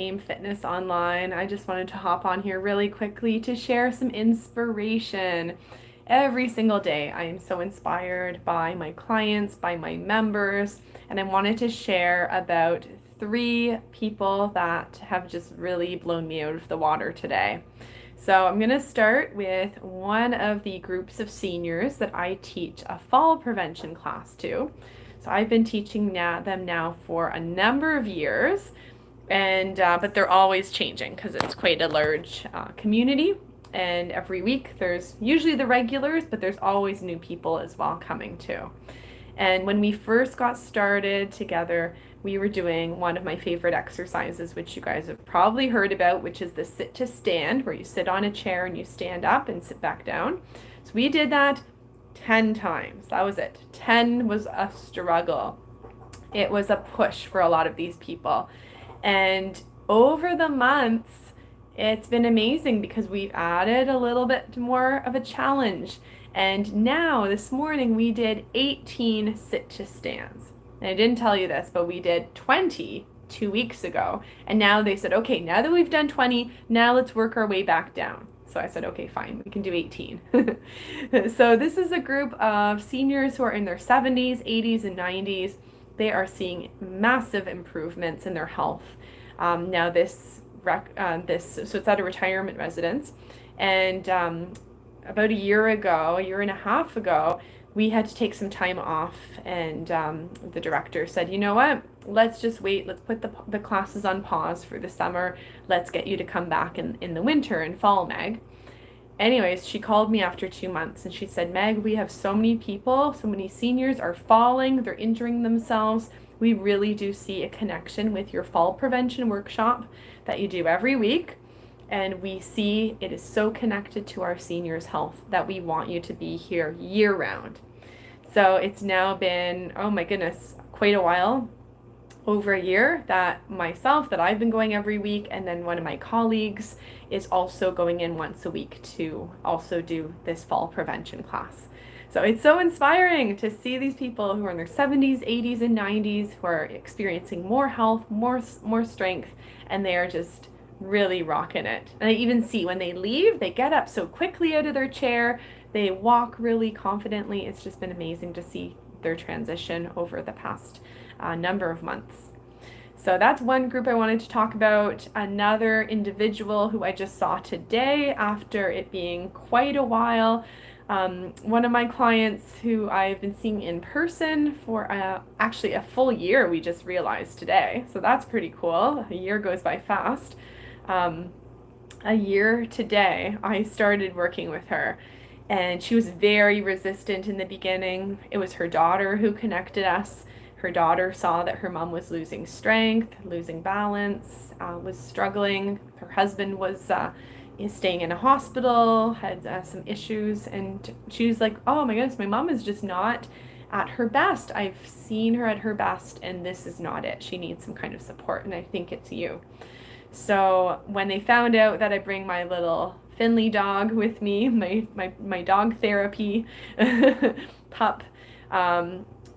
Fitness Online. I just wanted to hop on here really quickly to share some inspiration. Every single day, I am so inspired by my clients, by my members, and I wanted to share about three people that have just really blown me out of the water today. So I'm going to start with one of the groups of seniors that I teach a fall prevention class to. So I've been teaching them now for a number of years, and but they're always changing because it's quite a large community. And every week there's usually the regulars, but there's always new people as well coming too. And when we first got started together, we were doing one of my favorite exercises, which you guys have probably heard about, which is the sit to stand, where you sit on a chair and you stand up and sit back down. So we did that 10 times. That was it. 10 was a struggle. It was a push for a lot of these people. And over the months, it's been amazing because we've added a little bit more of a challenge. And now, this morning, we did 18 sit to stands. And I didn't tell you this, but we did 20 2 weeks ago. And now they said, okay, now that we've done 20, now let's work our way back down. So I said, okay, fine, we can do 18. So this is a group of seniors who are in their 70s, 80s, and 90s. They are seeing massive improvements in their health. Now so it's at a retirement residence, and about a year and a half ago, we had to take some time off, and the director said, you know what, let's just wait, let's put the classes on pause for the summer, let's get you to come back in the winter and fall, Meg. Anyways, she called me after 2 months and she said, Meg, we have so many people, so many seniors are falling, they're injuring themselves. We really do see a connection with your fall prevention workshop that you do every week. And we see it is so connected to our seniors' health that we want you to be here year round. So it's now been, oh my goodness, quite a while, over a year, that I've been going every week, and then one of my colleagues is also going in once a week to also do this fall prevention class. So it's so inspiring to see these people who are in their 70s, 80s, and 90s who are experiencing more health, more strength, and they are just really rocking it. And I even see when they leave, they get up so quickly out of their chair, they walk really confidently. It's just been amazing to see their transition over the past number of months. So that's one group I wanted to talk about. Another individual who I just saw today after it being quite a while. One of my clients who I've been seeing in person for actually a full year, we just realized today. So that's pretty cool. A year goes by fast. A year today, I started working with her. And she was very resistant in the beginning. It was her daughter who connected us. Her daughter saw that her mom was losing strength, losing balance, was struggling. Her husband was staying in a hospital, had some issues, and she was like, oh my goodness, my mom is just not at her best. I've seen her at her best, and this is not it. She needs some kind of support, and I think it's you. So when they found out that I bring my little Finley dog with me, my dog therapy pup,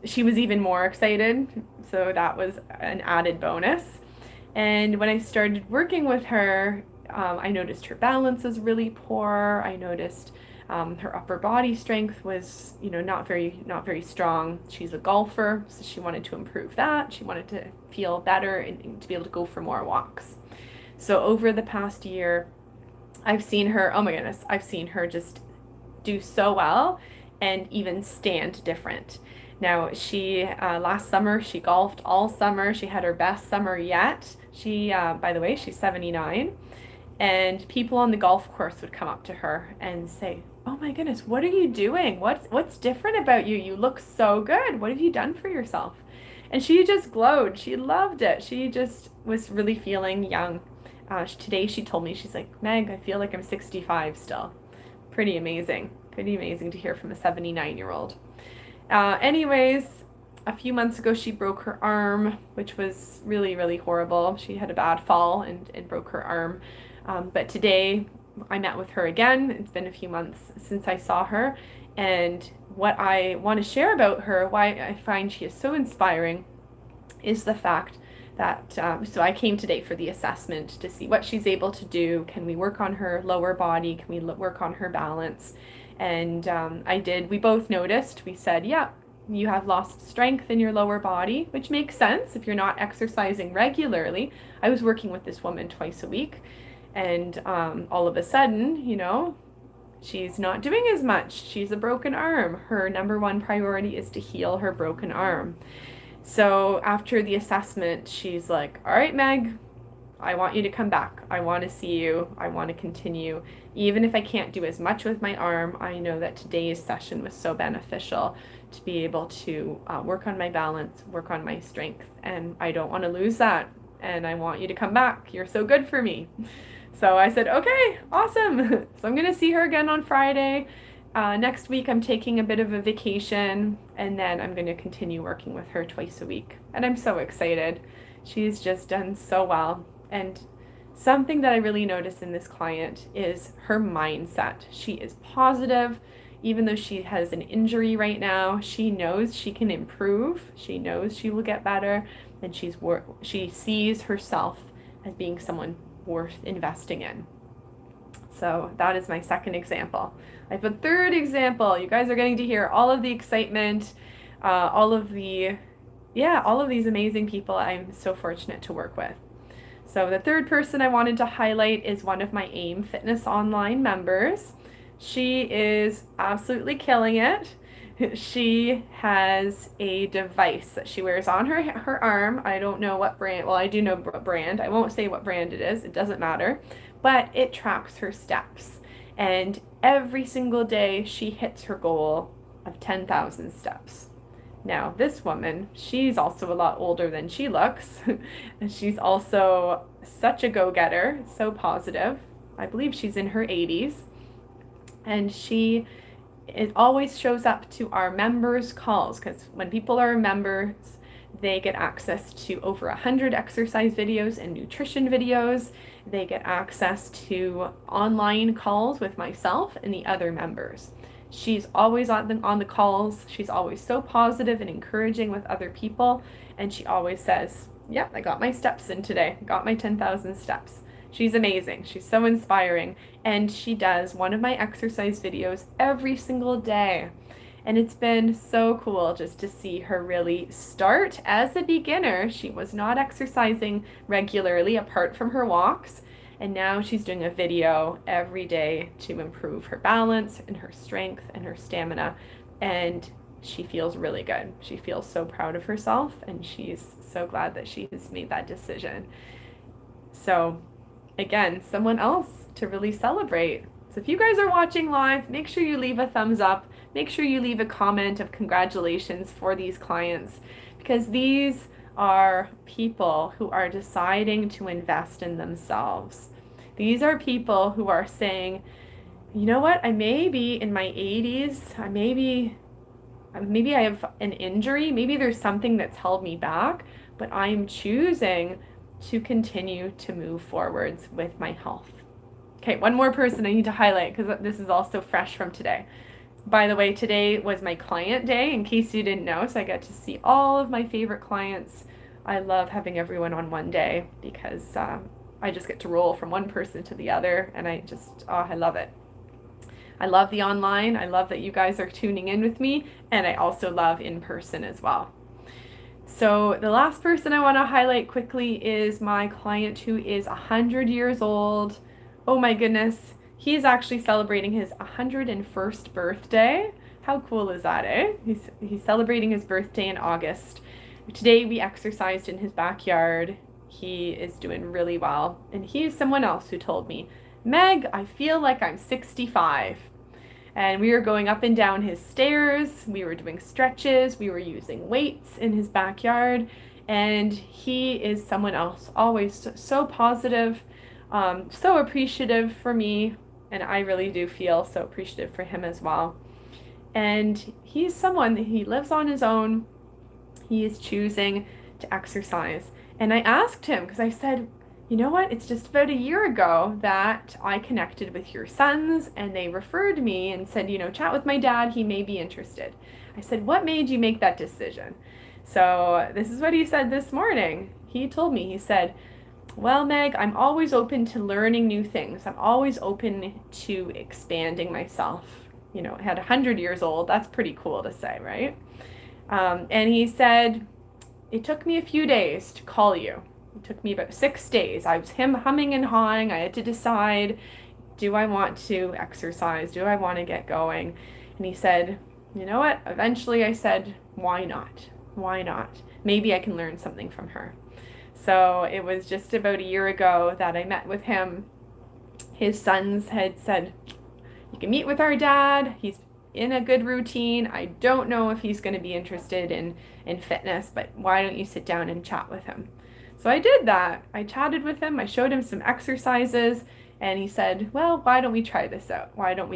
she was even more excited. So that was an added bonus. And when I started working with her, I noticed her balance was really poor. I noticed her upper body strength was, not very strong. She's a golfer, so she wanted to improve that. She wanted to feel better and to be able to go for more walks. So over the past year, I've seen her, oh my goodness, I've seen her just do so well and even stand different. Now, last summer, she golfed all summer. She had her best summer yet. By the way, she's 79. And people on the golf course would come up to her and say, oh my goodness, what are you doing? What's different about you? You look so good. What have you done for yourself? And she just glowed. She loved it. She just was really feeling young. Today she told me, she's like, Meg, I feel like I'm 65 still. Pretty amazing. Pretty amazing to hear from a 79-year-old. Anyways, a few months ago she broke her arm, which was really, really horrible. She had a bad fall and broke her arm. But today I met with her again. It's been a few months since I saw her. And what I want to share about her, why I find she is so inspiring, is the fact So I came today for the assessment to see what she's able to do. Can we work on her lower body? Can we work on her balance? And I did. We both noticed. We said, yeah, you have lost strength in your lower body, which makes sense if you're not exercising regularly. I was working with this woman twice a week, and all of a sudden, she's not doing as much. She's a broken arm. Her number one priority is to heal her broken arm. So after the assessment, she's like, all right, Meg, I want you to come back. I want to see you. I want to continue. Even if I can't do as much with my arm, I know that today's session was so beneficial to be able to work on my balance, work on my strength. And I don't want to lose that. And I want you to come back. You're so good for me. So I said, okay, awesome. So I'm going to see her again on Friday. Next week, I'm taking a bit of a vacation, and then I'm going to continue working with her twice a week. And I'm so excited. She's just done so well. And something that I really notice in this client is her mindset. She is positive. Even though she has an injury right now, she knows she can improve. She knows she will get better. And she sees herself as being someone worth investing in. So that is my second example. I have a third example. You guys are getting to hear all of the excitement, all of these amazing people I'm so fortunate to work with. So the third person I wanted to highlight is one of my AIM Fitness Online members. She is absolutely killing it. She has a device that she wears on her arm. I don't know what brand. Well, I do know what brand. I won't say what brand it is. It doesn't matter. But it tracks her steps. And every single day she hits her goal of 10,000 steps. Now, this woman, she's also a lot older than she looks. And she's also such a go-getter, so positive. I believe she's in her 80s. And it always shows up to our members' calls, because when people are members, they get access to over 100 exercise videos and nutrition videos. They get access to online calls with myself and the other members. She's always on the calls. She's always so positive and encouraging with other people. And she always says, yep, I got my steps in today. Got my 10,000 steps. She's amazing. She's so inspiring. And she does one of my exercise videos every single day. And it's been so cool just to see her really start as a beginner. She was not exercising regularly apart from her walks. And now she's doing a video every day to improve her balance and her strength and her stamina. And she feels really good. She feels so proud of herself, and she's so glad that she has made that decision. So again, someone else to really celebrate. So if you guys are watching live, make sure you leave a thumbs up. Make sure you leave a comment of congratulations for these clients, because these are people who are deciding to invest in themselves. These are people who are saying, you know what, I may be in my 80s, maybe I have an injury, maybe there's something that's held me back, but I'm choosing to continue to move forwards with my health. Okay, one more person I need to highlight, because this is also fresh from today. By the way, today was my client day, in case you didn't know, so I got to see all of my favorite clients. I love having everyone on one day, because I just get to roll from one person to the other, and I love it. I love the online. I love that you guys are tuning in with me, and I also love in person as well. So the last person I want to highlight quickly is my client who is 100 years old. Oh my goodness. He's actually celebrating his 101st birthday. How cool is that, eh? He's celebrating his birthday in August. Today we exercised in his backyard. He is doing really well. And he's someone else who told me, Meg, I feel like I'm 65. And we were going up and down his stairs. We were doing stretches. We were using weights in his backyard. And he is someone else, always so positive, so appreciative for me. And I really do feel so appreciative for him as well. And he's someone, he lives on his own. He is choosing to exercise. And I asked him, because I said, you know what, it's just about a year ago that I connected with your sons, and they referred me and said, chat with my dad, he may be interested. I said, what made you make that decision? So this is what he said this morning. he told me, he said, well, Meg, I'm always open to learning new things. I'm always open to expanding myself. At 100 years old, that's pretty cool to say, right? And he said, it took me a few days to call you. It took me about 6 days. I was humming and hawing. I had to decide, do I want to exercise? Do I want to get going? And he said, you know what? Eventually I said, why not? Why not? Maybe I can learn something from her. So it was just about a year ago that I met with him. His sons had said, you can meet with our dad. He's in a good routine. I don't know if he's going to be interested in fitness, but why don't you sit down and chat with him? So I did that. I chatted with him. I showed him some exercises, and he said, well, why don't we try this out? Why don't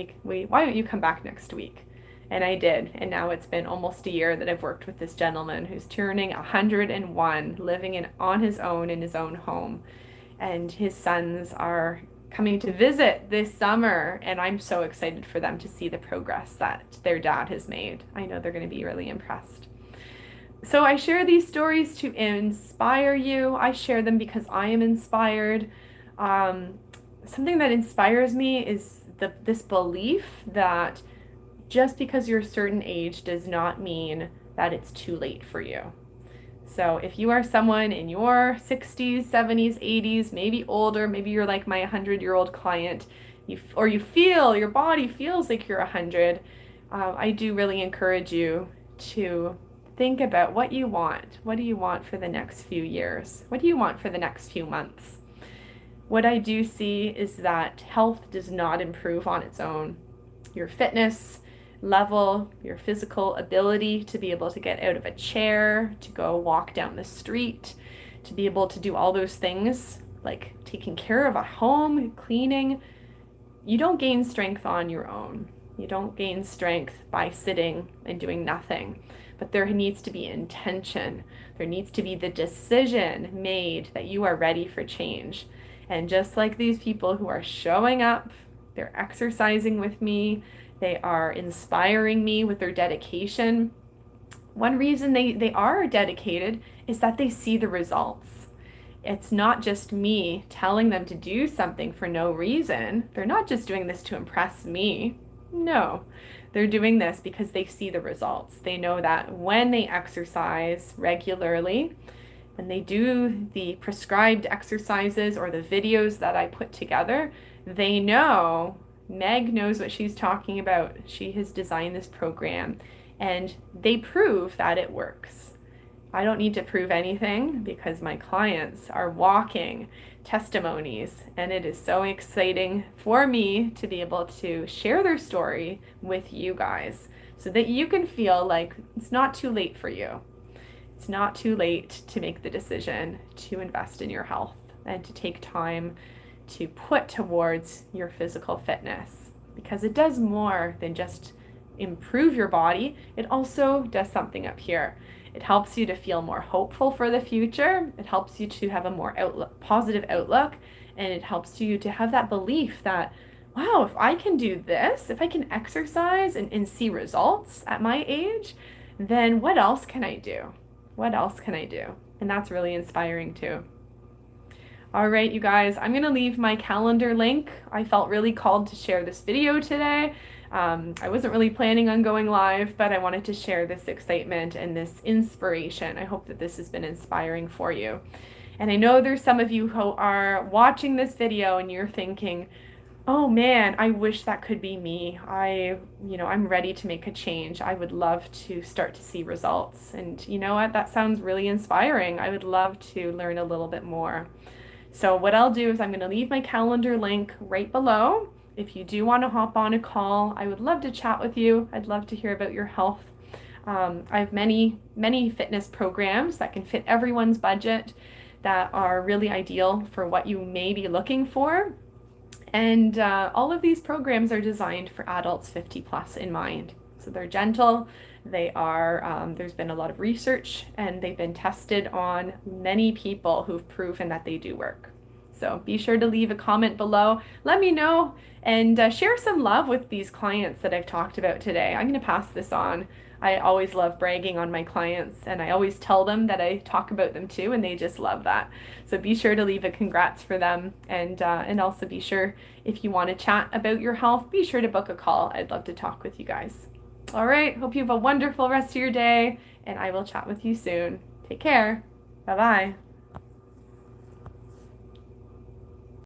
you come back next week? And I did. And now it's been almost a year that I've worked with this gentleman who's turning 101, living on his own in his own home. And his sons are coming to visit this summer, and I'm so excited for them to see the progress that their dad has made. I know they're going to be really impressed. So I share these stories to inspire you. I share them because I am inspired. Something that inspires me is this belief that just because you're a certain age does not mean that it's too late for you. So if you are someone in your 60s, 70s, 80s, maybe older, maybe you're like my 100-year-old client, your body feels like you're 100, I do really encourage you to think about what you want. What do you want for the next few years? What do you want for the next few months? What I do see is that health does not improve on its own. Your fitness level, your physical ability to be able to get out of a chair, to go walk down the street, to be able to do all those things like taking care of a home, cleaning, you don't gain strength on your own. You don't gain strength by sitting and doing nothing. But there needs to be intention. There needs to be the decision made that you are ready for change. And just like these people who are showing up, they're exercising with me, they are inspiring me with their dedication. One reason they are dedicated is that they see the results. It's not just me telling them to do something for no reason. They're not just doing this to impress me. No, they're doing this because they see the results. They know that when they exercise regularly, when they do the prescribed exercises or the videos that I put together, they know Meg knows what she's talking about. She has designed this program, and they prove that it works. I don't need to prove anything because my clients are walking testimonies, and it is so exciting for me to be able to share their story with you guys so that you can feel like it's not too late for you. It's not too late to make the decision to invest in your health and to take time to put towards your physical fitness, because it does more than just improve your body. It also does something up here. It helps you to feel more hopeful for the future. It helps you to have a more positive outlook, and it helps you to have that belief that, wow, if I can do this, if I can exercise and see results at my age, then what else can I do? What else can I do? And that's really inspiring too. All right, you guys, I'm going to leave my calendar link. I felt really called to share this video today. I wasn't really planning on going live, but I wanted to share this excitement and this inspiration. I hope that this has been inspiring for you. And I know there's some of you who are watching this video and you're thinking, oh man, I wish that could be me. I'm ready to make a change. I would love to start to see results. And you know what? That sounds really inspiring. I would love to learn a little bit more. So what I'll do is I'm going to leave my calendar link right below. If you do want to hop on a call, I would love to chat with you. I'd love to hear about your health. I have many fitness programs that can fit everyone's budget, that are really ideal for what you may be looking for. And all of these programs are designed for adults 50 plus in mind. So they're gentle. They are, there's been a lot of research, and they've been tested on many people who've proven that they do work. So be sure to leave a comment below. Let me know, and share some love with these clients that I've talked about today. I'm going to pass this on. I always love bragging on my clients, and I always tell them that I talk about them too, and they just love that. So be sure to leave a congrats for them, and also be sure, if you want to chat about your health, be sure to book a call. I'd love to talk with you guys. All right, hope you have a wonderful rest of your day, and I will chat with you soon. Take care. Bye bye.